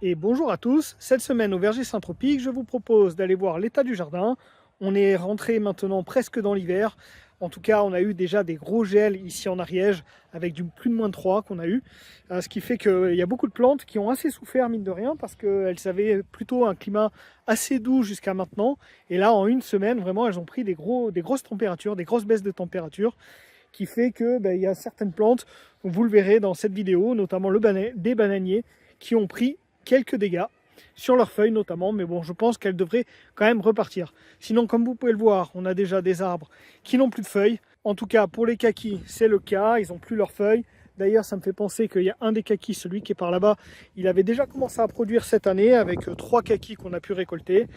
Et bonjour à tous, cette semaine au Verger Saint-Tropique, je vous propose d'aller voir l'état du jardin. On est rentré maintenant presque dans l'hiver. En tout cas, on a eu déjà des gros gels ici en Ariège avec du plus de -3 qu'on a eu. Ce qui fait qu'il y a beaucoup de plantes qui ont assez souffert, mine de rien, parce qu'elles avaient plutôt un climat assez doux jusqu'à maintenant. Et là, en une semaine, vraiment, elles ont pris des grosses températures, des grosses baisses de température, qui fait que il y a certaines plantes, vous le verrez dans cette vidéo, notamment des bananiers, qui ont pris quelques dégâts sur leurs feuilles notamment, mais bon, je pense qu'elles devraient quand même repartir. Sinon, comme vous pouvez le voir, on a déjà des arbres qui n'ont plus de feuilles. En tout cas, pour les kakis, c'est le cas, ils n'ont plus leurs feuilles. D'ailleurs, ça me fait penser qu'il y a un des kakis, celui qui est par là-bas, il avait déjà commencé à produire cette année avec 3 kakis qu'on a pu récolter.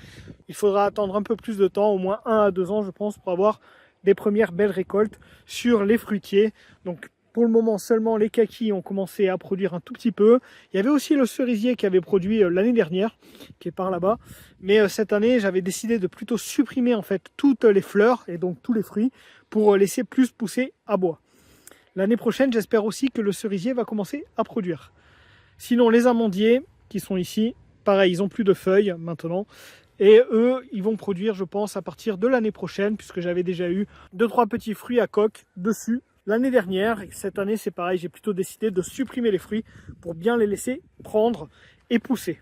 Il faudra attendre un peu plus de temps, au moins 1 à 2 ans, je pense, pour avoir des premières belles récoltes sur les fruitiers. Donc, pour le moment, seulement les kakis ont commencé à produire un tout petit peu. Il y avait aussi le cerisier qui avait produit l'année dernière, qui est par là-bas. Mais cette année, j'avais décidé de plutôt supprimer en fait toutes les fleurs et donc tous les fruits pour laisser plus pousser à bois. L'année prochaine, j'espère aussi que le cerisier va commencer à produire. Sinon, les amandiers qui sont ici, pareil, ils n'ont plus de feuilles maintenant. Et eux, ils vont produire, je pense, à partir de l'année prochaine, puisque j'avais déjà eu 2-3 petits fruits à coque dessus l'année dernière. Et cette année, c'est pareil, j'ai plutôt décidé de supprimer les fruits pour bien les laisser prendre et pousser.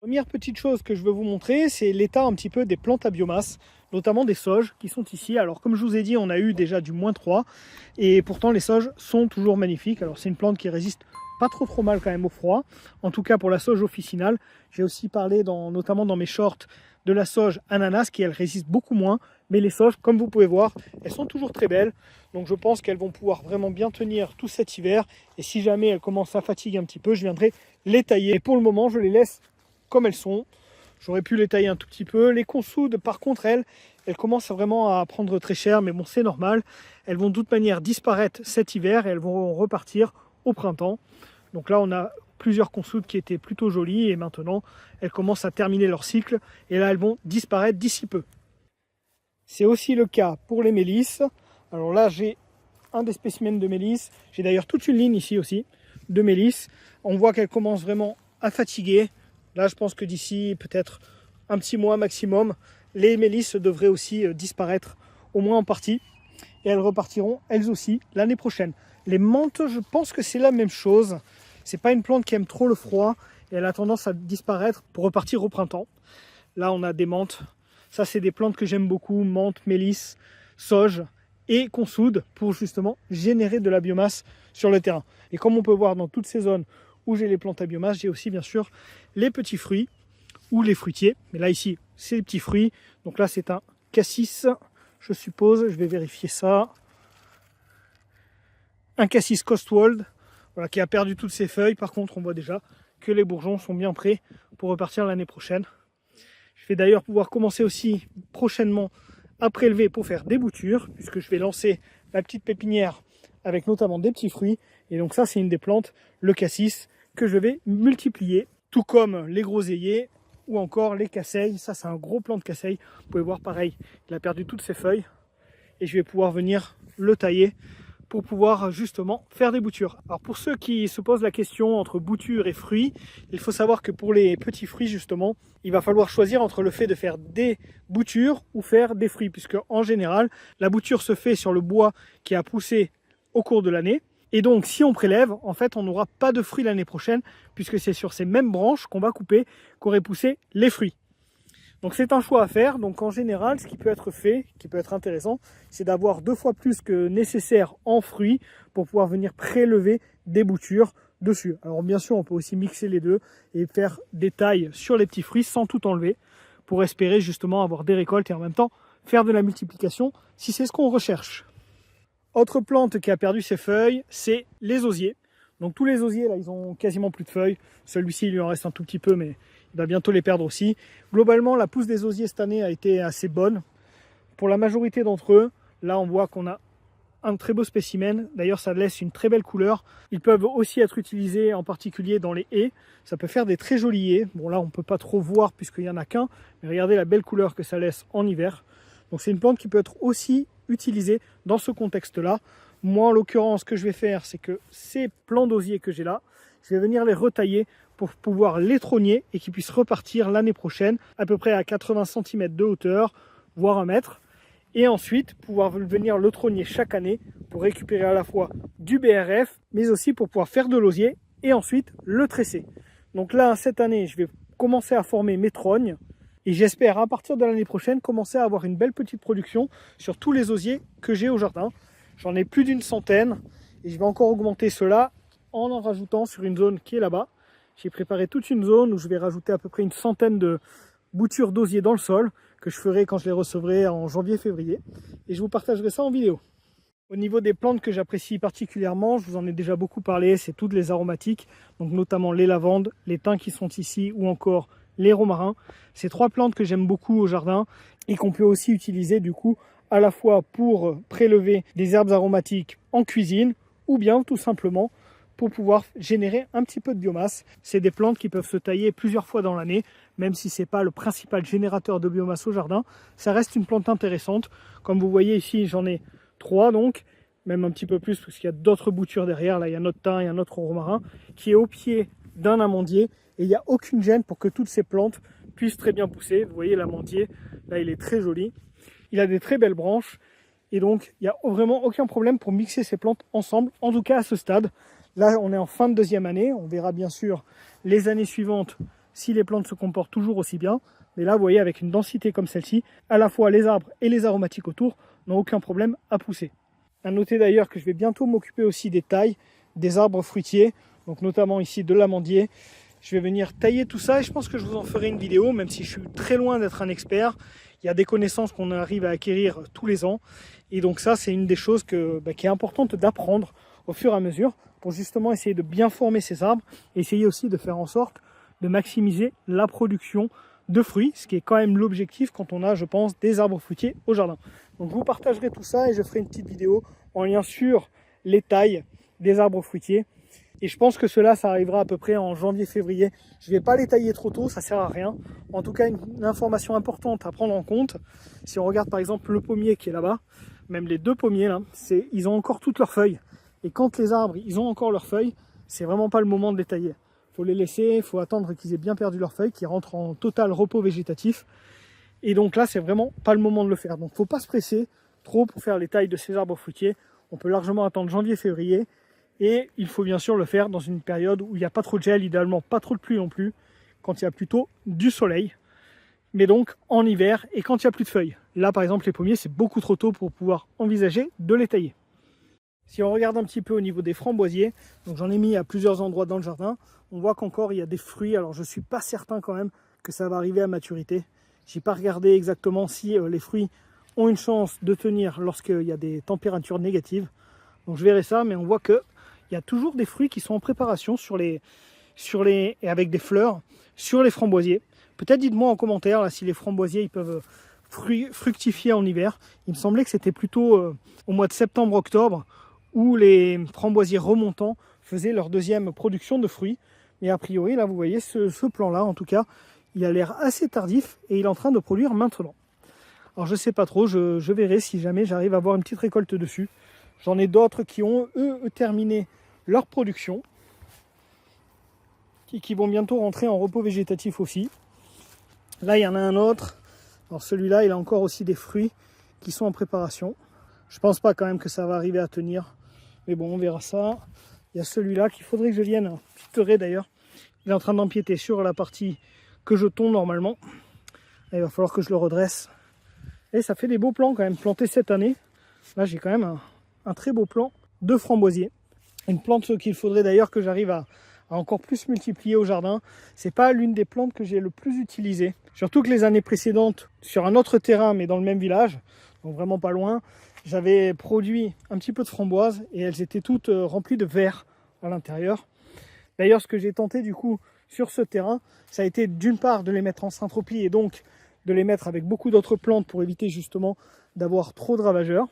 Première petite chose que je veux vous montrer, c'est l'état un petit peu des plantes à biomasse, notamment des sauges qui sont ici. Alors comme je vous ai dit, on a eu déjà du -3 et pourtant les sauges sont toujours magnifiques. Alors c'est une plante qui résiste pas trop mal quand même au froid, en tout cas pour la sauge officinale. J'ai aussi parlé notamment dans mes shorts de la sauge ananas qui elle résiste beaucoup moins, mais les sauges, comme vous pouvez voir, elles sont toujours très belles. Donc je pense qu'elles vont pouvoir vraiment bien tenir tout cet hiver, et si jamais elles commencent à fatiguer un petit peu, je viendrai les tailler. Et pour le moment, je les laisse comme elles sont. J'aurais pu les tailler un tout petit peu. Les consoudes, par contre, elles commencent vraiment à prendre très cher, mais bon, c'est normal. Elles vont de toute manière disparaître cet hiver et elles vont repartir au printemps. Donc là, on a plusieurs consoudes qui étaient plutôt jolies et maintenant, elles commencent à terminer leur cycle et là, elles vont disparaître d'ici peu. C'est aussi le cas pour les mélisses. Alors là, j'ai un des spécimens de mélisse. J'ai d'ailleurs toute une ligne ici aussi de mélisse. On voit qu'elles commencent vraiment à fatiguer. Là, je pense que d'ici peut-être un petit mois maximum, les mélisses devraient aussi disparaître, au moins en partie. Et elles repartiront, elles aussi, l'année prochaine. Les menthes, je pense que c'est la même chose. C'est pas une plante qui aime trop le froid et elle a tendance à disparaître pour repartir au printemps. Là, on a des menthes. Ça, c'est des plantes que j'aime beaucoup. Menthes, mélisse, sauge et consoude pour justement générer de la biomasse sur le terrain. Et comme on peut voir dans toutes ces zones où j'ai les plantes à biomasse, j'ai aussi bien sûr les petits fruits ou les fruitiers. Mais là, ici, c'est les petits fruits. Donc là, c'est un cassis, je suppose. Je vais vérifier ça. Un cassis Coastwald, voilà, qui a perdu toutes ses feuilles. Par contre, on voit déjà que les bourgeons sont bien prêts pour repartir l'année prochaine. Je vais d'ailleurs pouvoir commencer aussi prochainement à prélever pour faire des boutures, puisque je vais lancer ma petite pépinière avec notamment des petits fruits. Et donc ça, c'est une des plantes, le cassis, que je vais multiplier, tout comme les groseilliers ou encore les casseilles. Ça, c'est un gros plant de casseilles. Vous pouvez voir, pareil, il a perdu toutes ses feuilles. Et je vais pouvoir venir le tailler pour pouvoir justement faire des boutures. Alors pour ceux qui se posent la question entre boutures et fruits, il faut savoir que pour les petits fruits justement, il va falloir choisir entre le fait de faire des boutures ou faire des fruits, puisque en général, la bouture se fait sur le bois qui a poussé au cours de l'année. Et donc si on prélève, en fait on n'aura pas de fruits l'année prochaine, puisque c'est sur ces mêmes branches qu'on va couper, qu'auraient poussé les fruits. Donc c'est un choix à faire. Donc en général, ce qui peut être fait, qui peut être intéressant, c'est d'avoir 2 fois plus que nécessaire en fruits pour pouvoir venir prélever des boutures dessus. Alors bien sûr, on peut aussi mixer les deux et faire des tailles sur les petits fruits sans tout enlever pour espérer justement avoir des récoltes et en même temps faire de la multiplication si c'est ce qu'on recherche. Autre plante qui a perdu ses feuilles, c'est les osiers. Donc tous les osiers, là, ils ont quasiment plus de feuilles. Celui-ci, il lui en reste un tout petit peu, mais il va bientôt les perdre aussi. Globalement, la pousse des osiers cette année a été assez bonne. Pour la majorité d'entre eux, là, on voit qu'on a un très beau spécimen. D'ailleurs, ça laisse une très belle couleur. Ils peuvent aussi être utilisés en particulier dans les haies. Ça peut faire des très jolis haies. Bon, là, on ne peut pas trop voir puisqu'il n'y en a qu'un. Mais regardez la belle couleur que ça laisse en hiver. Donc, c'est une plante qui peut être aussi utilisée dans ce contexte-là. Moi, en l'occurrence, ce que je vais faire, c'est que ces plants d'osier que j'ai là, je vais venir les retailler pour pouvoir les trogner et qu'ils puissent repartir l'année prochaine à peu près à 80 cm de hauteur, voire 1 mètre. Et ensuite pouvoir venir le trogner chaque année pour récupérer à la fois du BRF, mais aussi pour pouvoir faire de l'osier et ensuite le tresser. Donc là, cette année, je vais commencer à former mes trognes et j'espère à partir de l'année prochaine commencer à avoir une belle petite production sur tous les osiers que j'ai au jardin. J'en ai plus d'une centaine et je vais encore augmenter cela en rajoutant sur une zone qui est là-bas. J'ai préparé toute une zone où je vais rajouter à peu près une centaine de boutures d'osier dans le sol que je ferai quand je les recevrai en janvier-février et je vous partagerai ça en vidéo. Au niveau des plantes que j'apprécie particulièrement, je vous en ai déjà beaucoup parlé, c'est toutes les aromatiques, donc notamment les lavandes, les thym qui sont ici ou encore les romarins. C'est 3 plantes que j'aime beaucoup au jardin et qu'on peut aussi utiliser du coup à la fois pour prélever des herbes aromatiques en cuisine ou bien tout simplement pour pouvoir générer un petit peu de biomasse. C'est des plantes qui peuvent se tailler plusieurs fois dans l'année, même si ce n'est pas le principal générateur de biomasse au jardin. Ça reste une plante intéressante. Comme vous voyez ici, j'en ai 3 donc, même un petit peu plus parce qu'il y a d'autres boutures derrière. Là, il y a notre thym, il y a notre romarin qui est au pied d'un amandier et il n'y a aucune gêne pour que toutes ces plantes puissent très bien pousser. Vous voyez l'amandier, là il est très joli. Il a des très belles branches et donc il n'y a vraiment aucun problème pour mixer ces plantes ensemble, en tout cas à ce stade. Là, on est en fin de 2e année. On verra bien sûr les années suivantes si les plantes se comportent toujours aussi bien. Mais là, vous voyez, avec une densité comme celle-ci, à la fois les arbres et les aromatiques autour n'ont aucun problème à pousser. À noter d'ailleurs que je vais bientôt m'occuper aussi des tailles des arbres fruitiers, donc notamment ici de l'amandier. Je vais venir tailler tout ça et je pense que je vous en ferai une vidéo, même si je suis très loin d'être un expert. Il y a des connaissances qu'on arrive à acquérir tous les ans. Et donc ça, c'est une des choses qui est importante d'apprendre au fur et à mesure pour justement essayer de bien former ces arbres et essayer aussi de faire en sorte de maximiser la production de fruits, ce qui est quand même l'objectif quand on a, je pense, des arbres fruitiers au jardin. Donc je vous partagerai tout ça et je ferai une petite vidéo en lien sur les tailles des arbres fruitiers. Et je pense que cela, ça arrivera à peu près en janvier-février. Je ne vais pas les tailler trop tôt, ça ne sert à rien. En tout cas, une information importante à prendre en compte, si on regarde par exemple le pommier qui est là-bas, même les 2 pommiers là, ils ont encore toutes leurs feuilles. Et quand les arbres, ils ont encore leurs feuilles, c'est vraiment pas le moment de les tailler. Il faut les laisser, il faut attendre qu'ils aient bien perdu leurs feuilles, qu'ils rentrent en total repos végétatif. Et donc là, c'est vraiment pas le moment de le faire. Donc il ne faut pas se presser trop pour faire les tailles de ces arbres fruitiers. On peut largement attendre janvier-février. Et il faut bien sûr le faire dans une période où il n'y a pas trop de gel, idéalement pas trop de pluie non plus, quand il y a plutôt du soleil. Mais donc en hiver et quand il n'y a plus de feuilles. Là par exemple les pommiers, c'est beaucoup trop tôt pour pouvoir envisager de les tailler. Si on regarde un petit peu au niveau des framboisiers, donc j'en ai mis à plusieurs endroits dans le jardin, on voit qu'encore il y a des fruits. Alors je ne suis pas certain quand même que ça va arriver à maturité. Je n'ai pas regardé exactement si les fruits ont une chance de tenir lorsqu'il y a des températures négatives. Donc je verrai ça, mais on voit que il y a toujours des fruits qui sont en préparation et avec des fleurs sur les framboisiers. Peut-être dites-moi en commentaire là, si les framboisiers ils peuvent fructifier en hiver. Il me semblait que c'était plutôt au mois de septembre-octobre où les framboisiers remontants faisaient leur 2e production de fruits. Mais a priori, là vous voyez ce plan-là, en tout cas, il a l'air assez tardif et il est en train de produire maintenant. Alors je ne sais pas trop, je verrai si jamais j'arrive à avoir une petite récolte dessus. J'en ai d'autres qui ont, eux, terminé leur production, qui vont bientôt rentrer en repos végétatif aussi. Là, il y en a un autre. Alors celui-là, il a encore aussi des fruits qui sont en préparation. Je pense pas quand même que ça va arriver à tenir. Mais bon, on verra ça. Il y a celui-là qu'il faudrait que je vienne piquerer d'ailleurs. Il est en train d'empiéter sur la partie que je tonds normalement. Et il va falloir que je le redresse. Et ça fait des beaux plants quand même, plantés cette année. Là, j'ai quand même un très beau plant de framboisier. Une plante qu'il faudrait d'ailleurs que j'arrive à encore plus multiplier au jardin. C'est pas l'une des plantes que j'ai le plus utilisées. Surtout que les années précédentes, sur un autre terrain, mais dans le même village, donc vraiment pas loin, j'avais produit un petit peu de framboises et elles étaient toutes remplies de verre à l'intérieur. D'ailleurs, ce que j'ai tenté du coup sur ce terrain, ça a été d'une part de les mettre en syntropie et donc de les mettre avec beaucoup d'autres plantes pour éviter justement d'avoir trop de ravageurs.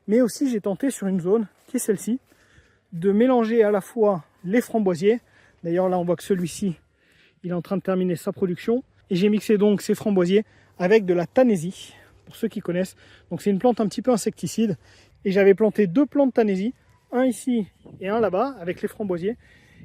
Mais aussi j'ai tenté sur une zone qui est celle-ci, de mélanger à la fois les framboisiers. D'ailleurs là on voit que celui-ci, il est en train de terminer sa production. Et j'ai mixé donc ces framboisiers avec de la tanésie, pour ceux qui connaissent. Donc c'est une plante un petit peu insecticide. Et j'avais planté 2 plants de tanésie, un ici et un là-bas, avec les framboisiers.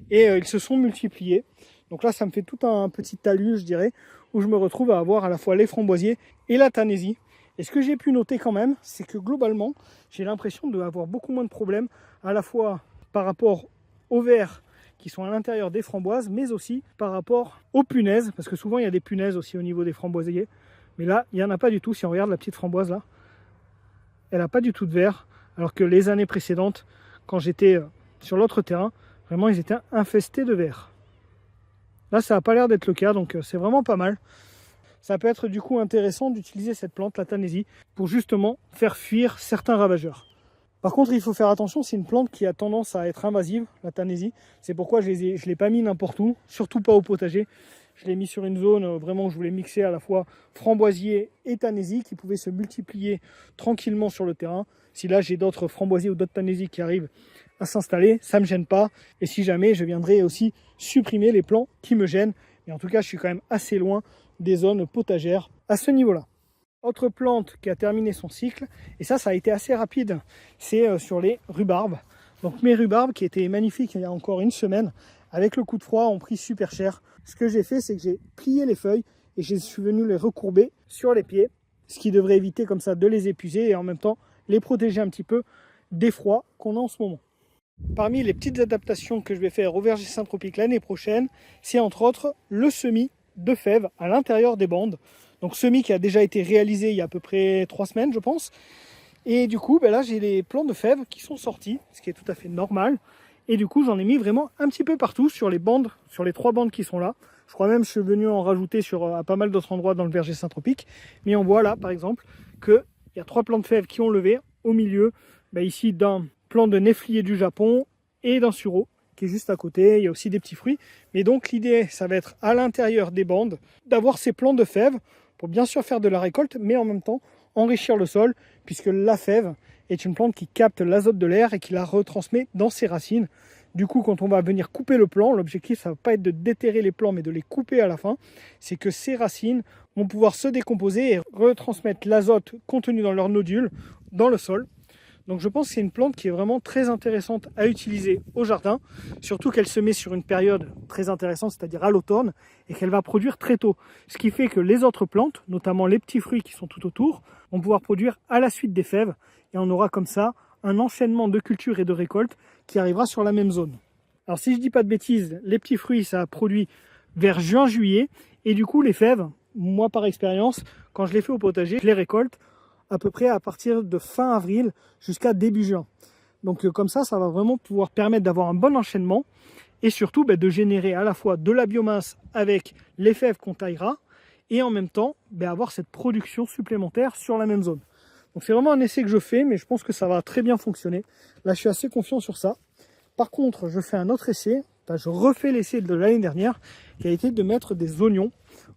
Et ils se sont multipliés. Donc là, ça me fait tout un petit talus, je dirais, où je me retrouve à avoir à la fois les framboisiers et la Tanaisie. Et ce que j'ai pu noter quand même, c'est que globalement, j'ai l'impression d'avoir beaucoup moins de problèmes, à la fois par rapport aux vers qui sont à l'intérieur des framboises, mais aussi par rapport aux punaises, parce que souvent il y a des punaises aussi au niveau des framboisiers. Mais là, il n'y en a pas du tout. Si on regarde la petite framboise là, elle n'a pas du tout de vers, alors que les années précédentes, quand j'étais sur l'autre terrain, vraiment ils étaient infestés de vers. Là, ça n'a pas l'air d'être le cas, donc c'est vraiment pas mal. Ça peut être du coup intéressant d'utiliser cette plante, la Tanaisie, pour justement faire fuir certains ravageurs. Par contre, il faut faire attention, c'est une plante qui a tendance à être invasive, la Tanaisie. C'est pourquoi je ne l'ai pas mis n'importe où, surtout pas au potager. Je l'ai mis sur une zone vraiment où je voulais mixer à la fois framboisier et Tanaisie qui pouvaient se multiplier tranquillement sur le terrain. Si là j'ai d'autres framboisiers ou d'autres Tanaisie qui arrivent à s'installer, ça ne me gêne pas. Et si jamais, je viendrai aussi supprimer les plants qui me gênent. Mais en tout cas, je suis quand même assez loin des zones potagères à ce niveau-là. Autre plante qui a terminé son cycle, et ça a été assez rapide, c'est sur les rhubarbes. Donc mes rhubarbes qui étaient magnifiques il y a encore une semaine, avec le coup de froid, ont pris super cher. Ce que j'ai fait, c'est que j'ai plié les feuilles et je suis venu les recourber sur les pieds, ce qui devrait éviter comme ça de les épuiser et en même temps les protéger un petit peu des froids qu'on a en ce moment. Parmi les petites adaptations que je vais faire au verger Saint-Tropique l'année prochaine, c'est entre autres le semis de fèves à l'intérieur des bandes. Donc semis qui a déjà été réalisé il y a à peu près 3 semaines, je pense. Et du coup, là, j'ai les plants de fèves qui sont sortis, ce qui est tout à fait normal. Et du coup, j'en ai mis vraiment un petit peu partout sur les bandes, sur les 3 bandes qui sont là. Je crois même que je suis venu en rajouter à pas mal d'autres endroits dans le verger Saint-Tropique. Mais on voit là, par exemple, qu'il y a 3 plants de fèves qui ont levé au milieu, ici, d'un plant de néflier du Japon et d'un sureau qui est juste à côté. Il y a aussi des petits fruits. Mais donc, l'idée, ça va être à l'intérieur des bandes d'avoir ces plants de fèves pour bien sûr faire de la récolte, mais en même temps enrichir le sol, puisque la fève est une plante qui capte l'azote de l'air et qui la retransmet dans ses racines. Du coup, quand on va venir couper le plant, l'objectif, ça ne va pas être de déterrer les plants, mais de les couper à la fin. C'est que ces racines vont pouvoir se décomposer et retransmettre l'azote contenu dans leurs nodules dans le sol. Donc je pense que c'est une plante qui est vraiment très intéressante à utiliser au jardin, surtout qu'elle se met sur une période très intéressante, c'est-à-dire à l'automne, et qu'elle va produire très tôt. Ce qui fait que les autres plantes, notamment les petits fruits qui sont tout autour, vont pouvoir produire à la suite des fèves, et on aura comme ça un enchaînement de cultures et de récoltes qui arrivera sur la même zone. Alors si je dis pas de bêtises, les petits fruits, ça produit vers juin-juillet, et du coup les fèves, moi par expérience, quand je les fais au potager, je les récolte à peu près à partir de fin avril jusqu'à début juin. Donc comme ça va vraiment pouvoir permettre d'avoir un bon enchaînement et surtout de générer à la fois de la biomasse avec les fèves qu'on taillera et en même temps avoir cette production supplémentaire sur la même zone. Donc c'est vraiment un essai que je fais, mais je pense que ça va très bien fonctionner. Là, je suis assez confiant sur ça. Par contre, je fais un autre essai. Je refais l'essai de l'année dernière qui a été de mettre des oignons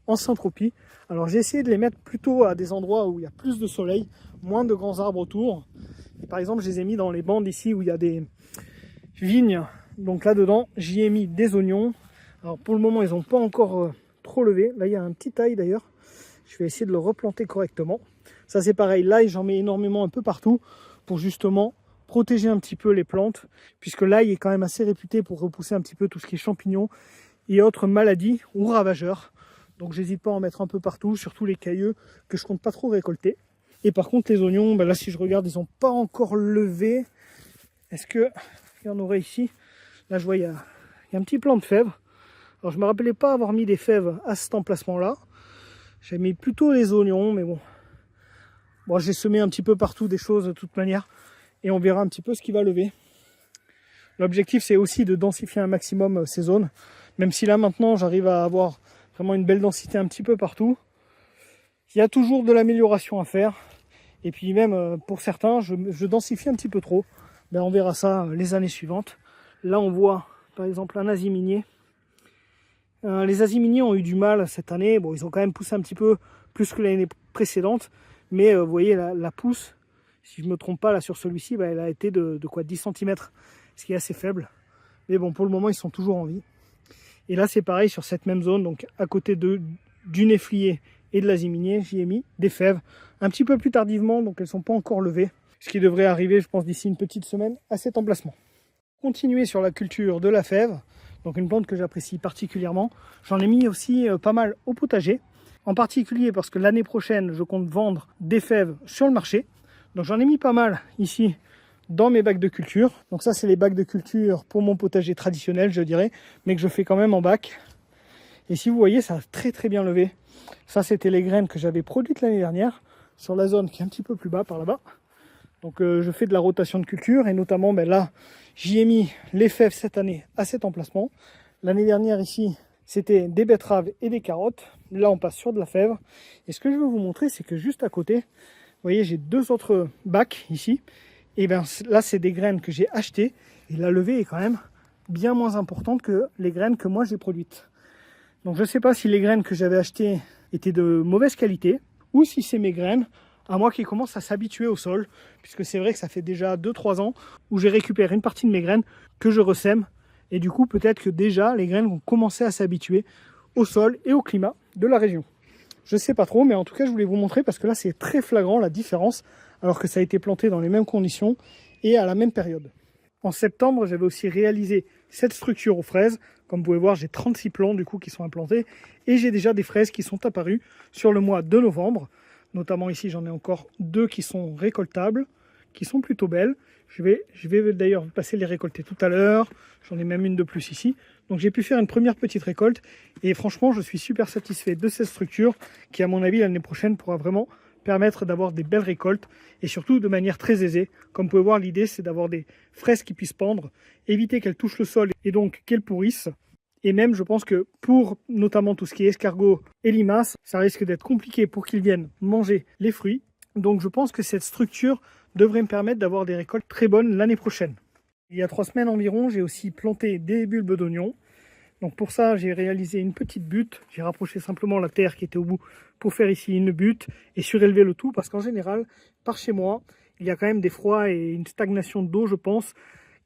en Saint-Tropez. Alors j'ai essayé de les mettre plutôt à des endroits où il y a plus de soleil, moins de grands arbres autour. Et par exemple, je les ai mis dans les bandes ici où il y a des vignes. Donc là-dedans, j'y ai mis des oignons. Alors pour le moment, ils n'ont pas encore trop levé. Là, il y a un petit ail d'ailleurs. Je vais essayer de le replanter correctement. Ça c'est pareil, l'ail, j'en mets énormément un peu partout pour justement protéger un petit peu les plantes, puisque l'ail est quand même assez réputé pour repousser un petit peu tout ce qui est champignons et autres maladies ou ravageurs. Donc j'hésite pas à en mettre un peu partout, surtout les cailleux que je compte pas trop récolter. Et par contre les oignons, là si je regarde, ils n'ont pas encore levé. Est-ce qu'il y en aurait ici? Là je vois il y a un petit plant de fèves. Alors je me rappelais pas avoir mis des fèves à cet emplacement-là. J'ai mis plutôt les oignons, mais bon. Bon, j'ai semé un petit peu partout des choses de toute manière. Et on verra un petit peu ce qui va lever. L'objectif c'est aussi de densifier un maximum ces zones. Même si là maintenant j'arrive à avoir vraiment une belle densité un petit peu partout. Il y a toujours de l'amélioration à faire. Et puis même pour certains, je densifie un petit peu trop. On verra ça les années suivantes. Là on voit par exemple un aziminier. Les aziminiers ont eu du mal cette année. Bon, ils ont quand même poussé un petit peu plus que l'année précédente. Mais vous voyez la pousse, si je ne me trompe pas là sur celui-ci, elle a été de quoi 10 cm. Ce qui est assez faible. Mais bon, pour le moment ils sont toujours en vie. Et là c'est pareil sur cette même zone, donc à côté du néflier et de l'aziminier, j'y ai mis des fèves un petit peu plus tardivement, donc elles ne sont pas encore levées. Ce qui devrait arriver, je pense, d'ici une petite semaine à cet emplacement. Continuer sur la culture de la fève. donc une plante que j'apprécie particulièrement. J'en ai mis aussi pas mal au potager, en particulier parce que l'année prochaine, je compte vendre des fèves sur le marché. Donc j'en ai mis pas mal ici dans mes bacs de culture. Donc ça, c'est les bacs de culture pour mon potager traditionnel, je dirais, mais que je fais quand même en bac. Et si vous voyez, ça a très très bien levé. Ça, c'était les graines que j'avais produites l'année dernière sur la zone qui est un petit peu plus bas, par là-bas. Donc je fais de la rotation de culture et notamment là, j'y ai mis les fèves cette année à cet emplacement. L'année dernière ici, c'était des betteraves et des carottes. Là, on passe sur de la fève. Et ce que je veux vous montrer, c'est que juste à côté, vous voyez, j'ai deux autres bacs ici. Et bien là, c'est des graines que j'ai achetées. Et la levée est quand même bien moins importante que les graines que moi j'ai produites. Donc je ne sais pas si les graines que j'avais achetées étaient de mauvaise qualité ou si c'est mes graines à moi qui commence à s'habituer au sol, puisque c'est vrai que ça fait déjà 2-3 ans où j'ai récupéré une partie de mes graines que je ressème, et du coup peut-être que déjà les graines vont commencer à s'habituer au sol et au climat de la région. Je ne sais pas trop, mais en tout cas je voulais vous montrer parce que là c'est très flagrant la différence, alors que ça a été planté dans les mêmes conditions et à la même période. En septembre, j'avais aussi réalisé cette structure aux fraises. Comme vous pouvez voir, j'ai 36 plants du coup qui sont implantés et j'ai déjà des fraises qui sont apparues sur le mois de novembre. Notamment ici, j'en ai encore 2 qui sont récoltables, qui sont plutôt belles. Je vais d'ailleurs passer les récolter tout à l'heure. J'en ai même une de plus ici. Donc j'ai pu faire une première petite récolte et franchement, je suis super satisfait de cette structure qui, à mon avis, l'année prochaine pourra vraiment permettre d'avoir des belles récoltes et surtout de manière très aisée. Comme vous pouvez voir, l'idée c'est d'avoir des fraises qui puissent pendre, éviter qu'elles touchent le sol et donc qu'elles pourrissent. Et même, je pense que pour notamment tout ce qui est escargot et limaces, ça risque d'être compliqué pour qu'ils viennent manger les fruits. Donc je pense que cette structure devrait me permettre d'avoir des récoltes très bonnes l'année prochaine. Il y a 3 semaines environ, j'ai aussi planté des bulbes d'oignons. Donc pour ça, j'ai réalisé une petite butte. J'ai rapproché simplement la terre qui était au bout pour faire ici une butte et surélever le tout. Parce qu'en général, par chez moi, il y a quand même des froids et une stagnation d'eau, je pense,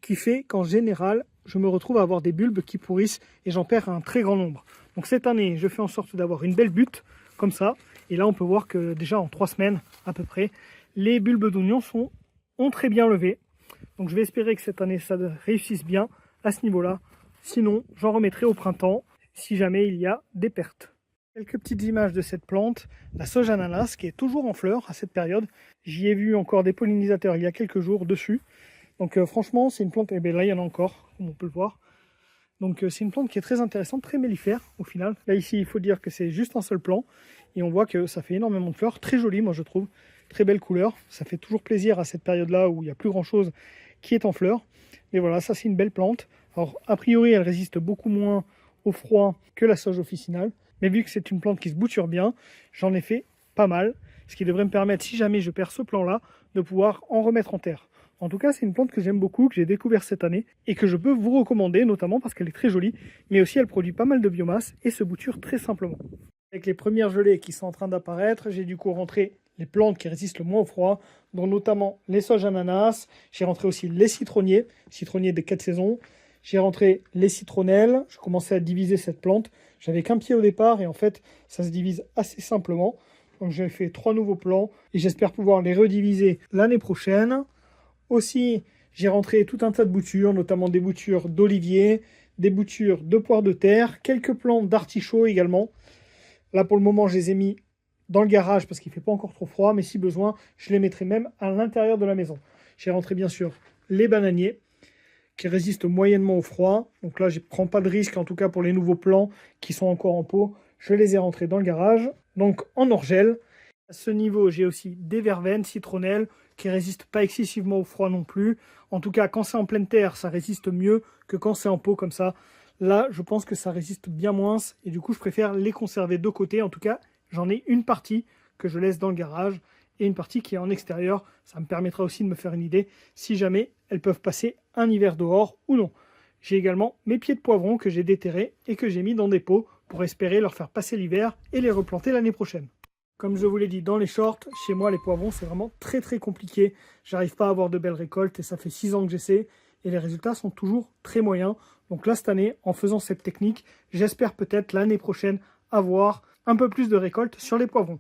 qui fait qu'en général, je me retrouve à avoir des bulbes qui pourrissent et j'en perds un très grand nombre. Donc cette année, je fais en sorte d'avoir une belle butte, comme ça. Et là, on peut voir que déjà en 3 semaines à peu près, les bulbes d'oignons ont très bien levé. Donc je vais espérer que cette année, ça réussisse bien à ce niveau-là. Sinon, j'en remettrai au printemps si jamais il y a des pertes. Quelques petites images de cette plante, la sauge ananas qui est toujours en fleurs à cette période. J'y ai vu encore des pollinisateurs il y a quelques jours dessus. Donc franchement, c'est une plante, et bien là il y en a encore, comme on peut le voir. Donc c'est une plante qui est très intéressante, très mellifère au final. Là ici, il faut dire que c'est juste un seul plant. Et on voit que ça fait énormément de fleurs, très joli moi je trouve. Très belle couleur, ça fait toujours plaisir à cette période-là où il n'y a plus grand-chose qui est en fleurs. Mais voilà, ça c'est une belle plante. Alors a priori, elle résiste beaucoup moins au froid que la sauge officinale. Mais vu que c'est une plante qui se bouture bien, j'en ai fait pas mal. Ce qui devrait me permettre, si jamais je perds ce plant-là, de pouvoir en remettre en terre. En tout cas, c'est une plante que j'aime beaucoup, que j'ai découvert cette année et que je peux vous recommander, notamment parce qu'elle est très jolie, mais aussi elle produit pas mal de biomasse et se bouture très simplement. Avec les premières gelées qui sont en train d'apparaître, j'ai du coup rentré les plantes qui résistent le moins au froid, dont notamment les sauges ananas. J'ai rentré aussi les citronniers des 4 saisons. J'ai rentré les citronnelles. Je commençais à diviser cette plante. J'avais qu'un pied au départ et en fait, ça se divise assez simplement. Donc j'ai fait 3 nouveaux plants et j'espère pouvoir les rediviser l'année prochaine. Aussi, j'ai rentré tout un tas de boutures, notamment des boutures d'olivier, des boutures de poires de terre, quelques plants d'artichauts également. Là, pour le moment, je les ai mis dans le garage parce qu'il ne fait pas encore trop froid, mais si besoin, je les mettrai même à l'intérieur de la maison. J'ai rentré bien sûr les bananiers qui résistent moyennement au froid. Donc là, je ne prends pas de risque, en tout cas pour les nouveaux plants qui sont encore en pot. Je les ai rentrés dans le garage, donc en orgel. À ce niveau, j'ai aussi des verveines, citronnelles, qui ne résistent pas excessivement au froid non plus. En tout cas, quand c'est en pleine terre, ça résiste mieux que quand c'est en pot comme ça. Là, je pense que ça résiste bien moins et du coup, je préfère les conserver de côté. En tout cas, j'en ai une partie que je laisse dans le garage et une partie qui est en extérieur. Ça me permettra aussi de me faire une idée si jamais elles peuvent passer un hiver dehors ou non. J'ai également mes pieds de poivron que j'ai déterrés et que j'ai mis dans des pots pour espérer leur faire passer l'hiver et les replanter l'année prochaine. Comme je vous l'ai dit dans les shorts, chez moi les poivrons c'est vraiment très compliqué. J'arrive pas à avoir de belles récoltes et ça fait 6 ans que j'essaie et les résultats sont toujours très moyens. Donc là cette année, en faisant cette technique, j'espère peut-être l'année prochaine avoir un peu plus de récoltes sur les poivrons.